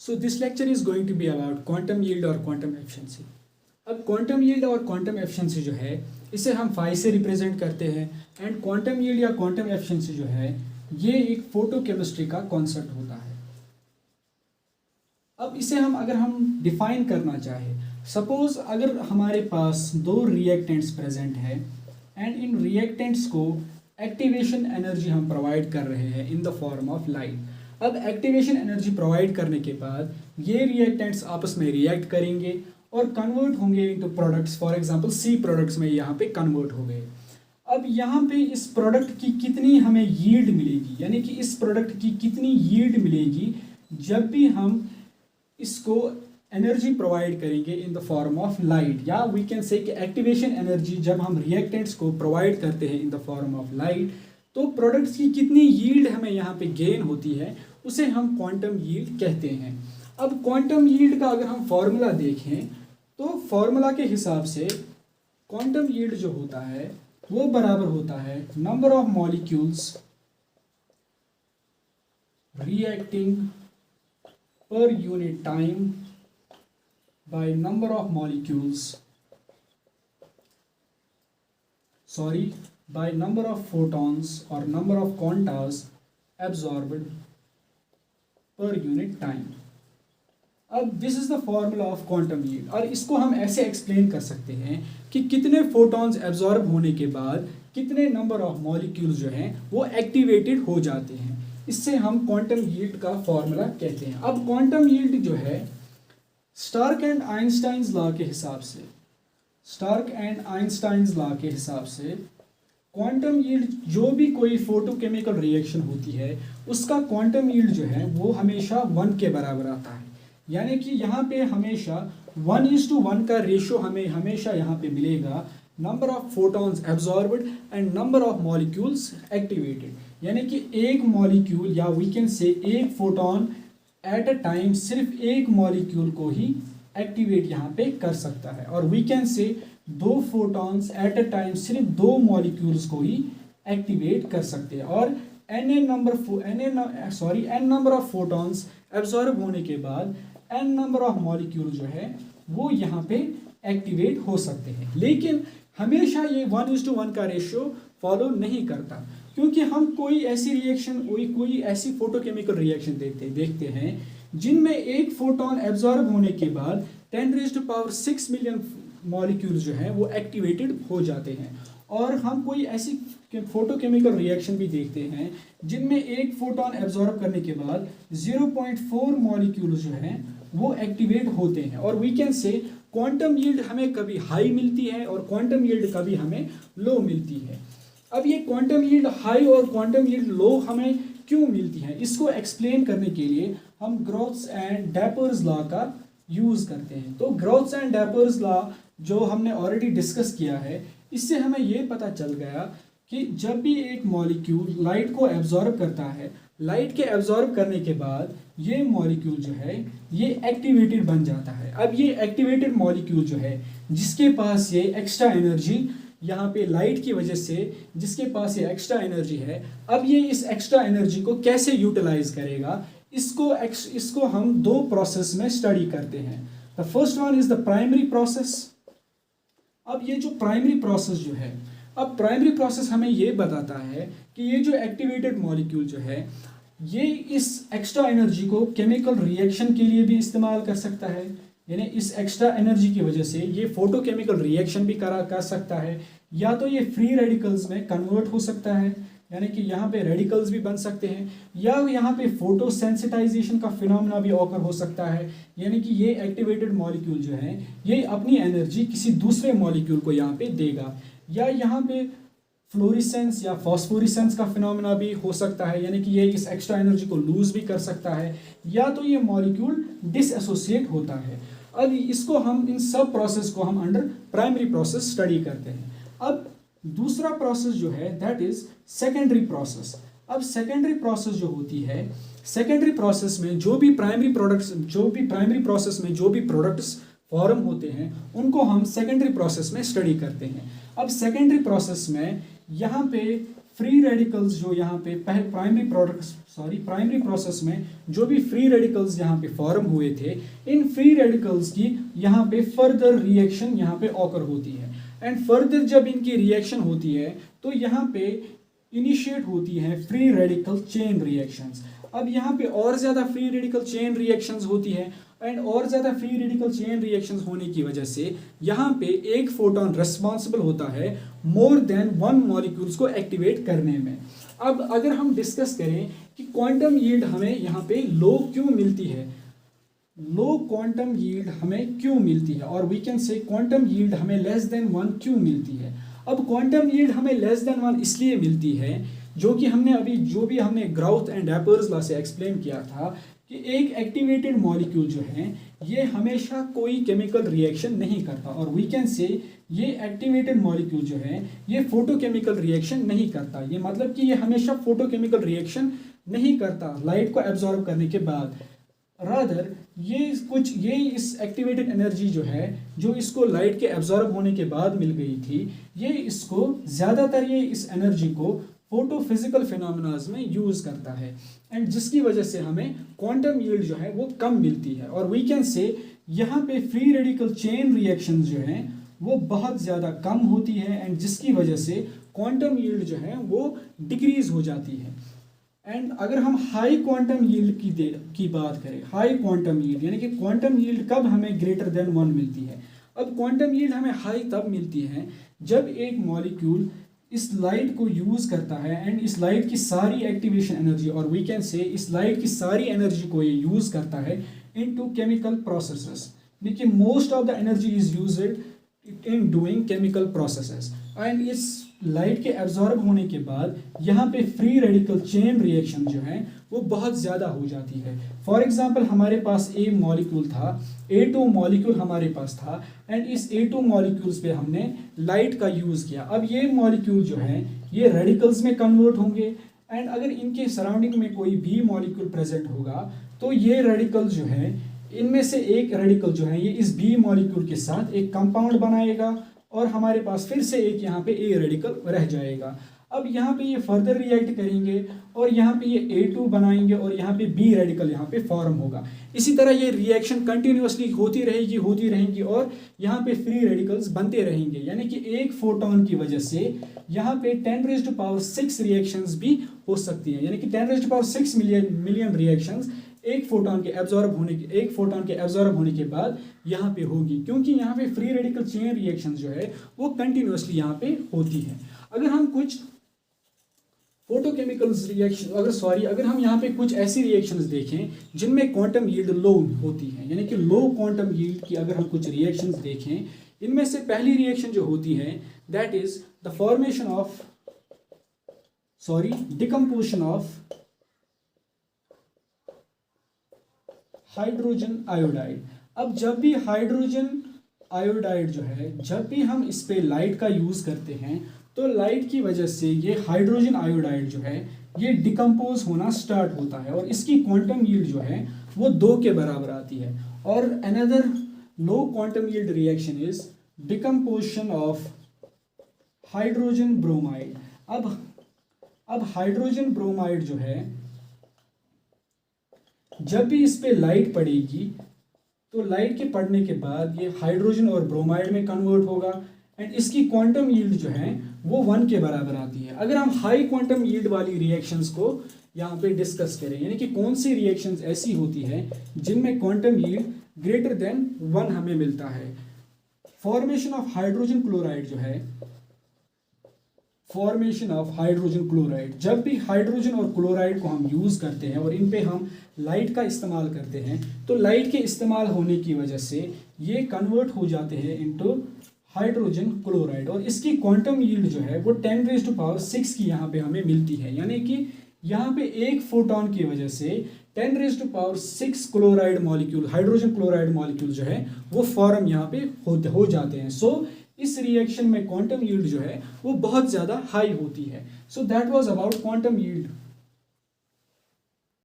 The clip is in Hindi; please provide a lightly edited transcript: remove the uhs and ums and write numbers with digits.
So this lecture is going to be about quantum yield और quantum efficiency. अब quantum yield और quantum efficiency जो है इसे हम phi से रिप्रेजेंट करते हैं एंड quantum yield या quantum efficiency जो है ये एक फोटोकेमिस्ट्री का कॉन्सेप्ट होता है. अब इसे अगर हम डिफाइन करना चाहें, सपोज अगर हमारे पास दो रिएक्टेंट्स प्रेजेंट है एंड इन रिएक्टेंट्स को एक्टिवेशन एनर्जी हम प्रोवाइड कर रहे हैं in the form of light. अब एक्टिवेशन एनर्जी प्रोवाइड करने के बाद ये रिएक्टेंट्स आपस में रिएक्ट करेंगे और कन्वर्ट होंगे into products. For example see products में यहाँ पे कन्वर्ट हो गए. अब यहाँ पे इस प्रोडक्ट की कितनी हमें यील्ड मिलेगी, यानी कि इस प्रोडक्ट की कितनी यील्ड मिलेगी जब भी हम इसको एनर्जी प्रोवाइड करेंगे in the form of light, या वी कैन से कि एक्टिवेशन एनर्जी जब हम रिएक्टेंट्स को प्रोवाइड करते हैं in the form of light, तो प्रोडक्ट्स की कितनी यील्ड हमें यहाँ पे गेन होती है उसे हम क्वांटम यील्ड कहते हैं. अब क्वांटम यील्ड का अगर हम फॉर्मूला देखें तो फॉर्मूला के हिसाब से क्वांटम यील्ड जो होता है वो बराबर होता है number of molecules reacting per unit time by number of molecules by number of photons or number of quantas absorbed per unit time. अब this is the formula of quantum yield, और इसको हम ऐसे एक्सप्लेन कर सकते हैं कि कितने फोटॉन्स एब्जॉर्ब होने के बाद कितने नंबर ऑफ मॉलिक्यूल्स जो हैं वो एक्टिवेटेड हो जाते हैं. इससे हम क्वांटम यील्ड का फॉर्मूला कहते हैं. अब क्वांटम यील्ड जो है स्टार्क एंड आइंस्टाइन्स लॉ के हिसाब से क्वांटम यील्ड जो भी कोई फोटोकेमिकल रिएक्शन होती है उसका क्वांटम यील्ड जो है वो हमेशा 1 के बराबर आता है. यानी कि यहाँ पे हमेशा 1:1 का रेशियो हमें हमेशा यहाँ पे मिलेगा number of photons absorbed and number of molecules activated. यानी कि एक मॉलिक्यूल या वी कैन से एक फोटॉन एट अ टाइम सिर्फ एक मॉलिक्यूल को ही एक्टिवेट यहाँ पे कर सकता है, और वी कैन से दो फोटॉन्स एट अ टाइम सिर्फ दो मॉलिक्यूल्स को ही एक्टिवेट कर सकते हैं, और n number of photons absorb होने के बाद n नंबर ऑफ मॉलिक्यूल जो है वो यहाँ पे एक्टिवेट हो सकते हैं. लेकिन हमेशा ये 1:1 का रेशियो फॉलो नहीं करता, क्योंकि हम कोई ऐसी रिएक्शन कोई ऐसी फोटोकेमिकल रिएक्शन देखते हैं जिनमें एक फोटॉन एब्जॉर्ब होने के बाद 10⁶ मिलियन मॉलिक्यूल्स जो हैं वो एक्टिवेटेड हो जाते हैं, और हम कोई ऐसी फोटोकेमिकल रिएक्शन भी देखते हैं जिनमें एक फोटॉन एब्जॉर्ब करने के बाद 0.4 मॉलिक्यूल्स जो हैं वो एक्टिवेट होते हैं. और we can say quantum yield हमें कभी हाई मिलती है और क्वांटम यील्ड कभी हमें लो मिलती है. अब ये क्वांटम यील्ड हाई और क्वांटम यील्ड लो हमें क्यों मिलती है, इसको एक्सप्लेन करने के लिए हम ग्रोथ्स एंड डैपर्स लॉ का यूज़ करते हैं. तो ग्रोथ्स एंड डैपर्स लॉ जो हमने ऑलरेडी डिस्कस किया है, इससे हमें ये पता चल गया कि जब भी एक मॉलिक्यूल लाइट को एब्जॉर्ब करता है, लाइट के एब्जॉर्ब करने के बाद ये मॉलिक्यूल जो है ये एक्टिवेटेड बन जाता है. अब ये एक्टिवेटेड मॉलिक्यूल जो है जिसके पास ये एक्स्ट्रा एनर्जी यहाँ पे लाइट की वजह से जिसके पास ये एक्स्ट्रा एनर्जी है, अब ये इस एक्स्ट्रा एनर्जी को कैसे यूटिलाइज करेगा, इसको हम दो प्रोसेस में स्टडी करते हैं. The first one is the primary process. अब ये जो प्राइमरी प्रोसेस जो है, अब प्राइमरी प्रोसेस हमें ये बताता है कि ये जो एक्टिवेटेड मॉलिक्यूल जो है ये इस एक्स्ट्रा एनर्जी को केमिकल रिएक्शन के लिए भी इस्तेमाल कर सकता है, यानी इस एक्स्ट्रा एनर्जी की वजह से ये फोटोकेमिकल रिएक्शन भी कर सकता है, या तो ये फ्री रेडिकल्स में कन्वर्ट हो सकता है, यानी कि यहाँ पे रेडिकल्स भी बन सकते हैं, या यहाँ पे फोटोसेंसिटाइजेशन का फिनोमेना भी ऑकर हो सकता है, यानी कि ये एक्टिवेटेड मॉलिक्यूल जो है ये अपनी एनर्जी किसी दूसरे मॉलिक्यूल को यहाँ पे देगा, या यहाँ पे फ्लोरिसेंस या फॉस्फोरिसेंस का फिनोमेना भी हो सकता है, यानी कि ये इस एक्स्ट्रा एनर्जी को लूज भी कर सकता है, या तो ये मॉलिक्यूल डिसएसोसिएट होता है. अब इसको हम इन सब प्रोसेस को हम अंडर प्राइमरी प्रोसेस स्टडी करते हैं. अब दूसरा प्रोसेस जो है दैट इज सेकेंडरी प्रोसेस. अब सेकेंडरी प्रोसेस जो होती है, सेकेंडरी प्रोसेस में जो भी प्राइमरी प्रोसेस में जो भी प्रोडक्ट्स फॉर्म होते हैं उनको हम सेकेंडरी प्रोसेस में स्टडी करते हैं. अब सेकेंडरी प्रोसेस में यहाँ पे फ्री रेडिकल्स जो यहाँ पे प्राइमरी प्रोसेस में जो भी फ्री रेडिकल्स यहाँ पे फॉर्म हुए थे, इन फ्री रेडिकल्स की यहाँ पे फर्दर रिएक्शन यहाँ पे ऑकर होती है। एंड फर्दर जब इनकी रिएक्शन होती है तो यहाँ पे इनिशिएट होती है फ्री रेडिकल चेन रिएक्शंस। अब यहाँ पे और ज़्यादा फ्री रेडिकल चेन रिएक्शंस होती है, एंड और ज़्यादा फ्री रेडिकल चेन रिएक्शंस होने की वजह से यहाँ पे एक फोटोन रिस्पॉन्सिबल होता है मोर देन वन मॉलिक्यूल्स को एक्टिवेट करने में। अब अगर हम डिस्कस करें कि क्वांटम यील्ड हमें यहाँ पे लो क्यों मिलती है, लो क्वांटम यील्ड हमें क्यों मिलती है, और we can say quantum yield हमें लेस देन वन क्यों मिलती है। अब क्वांटम यील्ड हमें लेस देन वन इसलिए मिलती है, जो कि हमने ग्राउथ एंड एपर्स लॉ से एक्सप्लेन किया था कि एक एक्टिवेटेड मॉलिक्यूल जो है ये हमेशा कोई केमिकल रिएक्शन नहीं करता, और वी कैन से ये एक्टिवेटेड मॉलिक्यूल जो है ये फोटोकेमिकल रिएक्शन नहीं करता। ये मतलब कि ये हमेशा फोटोकेमिकल रिएक्शन नहीं करता लाइट को एब्जॉर्ब करने के बाद। रादर ये इस एक्टिवेटेड एनर्जी जो है, जो इसको लाइट के एब्जॉर्ब होने के बाद मिल गई थी, ये इस एनर्जी को फोटोफिजिकल फिनोमेनाज में यूज करता है, एंड जिसकी वजह से हमें क्वांटम यील्ड जो है वो कम मिलती है। और वी कैन से यहाँ पे फ्री रेडिकल चेन रिएक्शंस जो हैं वो बहुत ज़्यादा कम होती है, एंड जिसकी वजह से क्वांटम यील्ड जो है वो डिक्रीज हो जाती है। एंड अगर हम हाई क्वांटम यील्ड की बात करें, हाई क्वांटम यील्ड यानी कि क्वांटम यील्ड कब हमें ग्रेटर देन वन मिलती है। अब क्वांटम यील्ड हमें हाई तब मिलती है जब एक मॉलिक्यूल इस लाइट को यूज करता है, एंड इस लाइट की सारी एक्टिवेशन एनर्जी, और वी कैन से इस लाइट की सारी एनर्जी को ये यूज करता है इनटू केमिकल प्रोसेसेस। देखिए most of the energy is used in doing chemical processes, and इस लाइट के एब्जॉर्ब होने के बाद यहाँ पे फ्री रेडिकल चेन रिएक्शन जो है वो बहुत ज़्यादा हो जाती है। फॉर एग्जांपल हमारे पास A मॉलिक्यूल था, A2 मॉलिक्यूल हमारे पास था, एंड इस A2 मॉलिक्यूल्स पे हमने लाइट का यूज़ किया। अब ये मॉलिक्यूल जो है ये रेडिकल्स में कन्वर्ट होंगे, एंड अगर इनके सराउंडिंग में कोई भी मॉलिक्यूल प्रेजेंट होगा तो ये रेडिकल जो है, इनमें से एक रेडिकल जो है ये इस B मॉलिक्यूल के साथ एक कंपाउंड बनाएगा, और हमारे पास फिर से एक यहाँ पे A रेडिकल रह जाएगा। अब यहाँ पे ये फर्दर रिएक्ट करेंगे और यहाँ पे ये A2 बनाएंगे, और यहाँ पे B रेडिकल यहाँ पे फॉर्म होगा। इसी तरह ये रिएक्शन कंटिन्यूअसली होती रहेगी और यहाँ पे फ्री रेडिकल्स बनते रहेंगे, यानी कि एक फोटोन की वजह से यहाँ पे 10⁻⁶ रिएक्शंस भी हो सकती हैं, यानी कि 10⁻⁶ मिलियन रिएक्शंस एक फोटोन के एब्जॉर्ब होने के बाद यहाँ पे होगी, क्योंकि यहाँ पे फ्री रेडिकल चेन रिएक्शन जो है वो कंटिन्यूअसली यहाँ पे होती है। अगर हम कुछ फोटोकेमिकल्स रिएक्शन अगर हम यहाँ पे कुछ ऐसी रिएक्शंस देखें जिनमें क्वांटम यील्ड लो होती है, यानी कि लो क्वांटम यील्ड की अगर हम कुछ रिएक्शंस देखें, इनमें से पहली रिएक्शन जो होती है that is the decomposition of hydrogen iodide. अब जब भी हाइड्रोजन आयोडाइड जो है, जब भी हम इस पे लाइट का यूज करते हैं तो लाइट की वजह से ये हाइड्रोजन आयोडाइड जो है ये डिकम्पोज होना स्टार्ट होता है, और इसकी क्वांटम यील्ड जो है वो 2 के बराबर आती है। और another low quantum yield reaction is decomposition of hydrogen bromide. अब हाइड्रोजन ब्रोमाइड जो है, जब भी इस पे लाइट पड़ेगी तो लाइट के पड़ने के बाद ये हाइड्रोजन और ब्रोमाइड में कन्वर्ट होगा, एंड इसकी क्वांटम यील्ड जो है वो 1 के बराबर आती है। अगर हम हाई क्वांटम यील्ड वाली रिएक्शंस को यहाँ पे डिस्कस करें, यानी कि कौन सी रिएक्शंस ऐसी होती है जिनमें क्वांटम यील्ड ग्रेटर देन 1 हमें मिलता है। फॉर्मेशन ऑफ हाइड्रोजन क्लोराइड जो है, फॉर्मेशन ऑफ हाइड्रोजन क्लोराइड, जब भी हाइड्रोजन और क्लोराइड को हम यूज करते हैं और इन पे हम लाइट का इस्तेमाल करते हैं, तो लाइट के इस्तेमाल होने की वजह से ये कन्वर्ट हो जाते हैं इनटू हाइड्रोजन क्लोराइड, और इसकी क्वांटम यील्ड जो है वो 10⁻⁶ की यहाँ पे हमें मिलती है, यानी कि यहाँ पे एक फोटोन की वजह से 10⁻⁶ chloride molecule, hydrogen chloride molecule जो है वो फॉर्म यहाँ पे हो जाते हैं। सो इस रिएक्शन में क्वांटम यील्ड जो है वो बहुत ज़्यादा हाई होती है। So that was about quantum yield.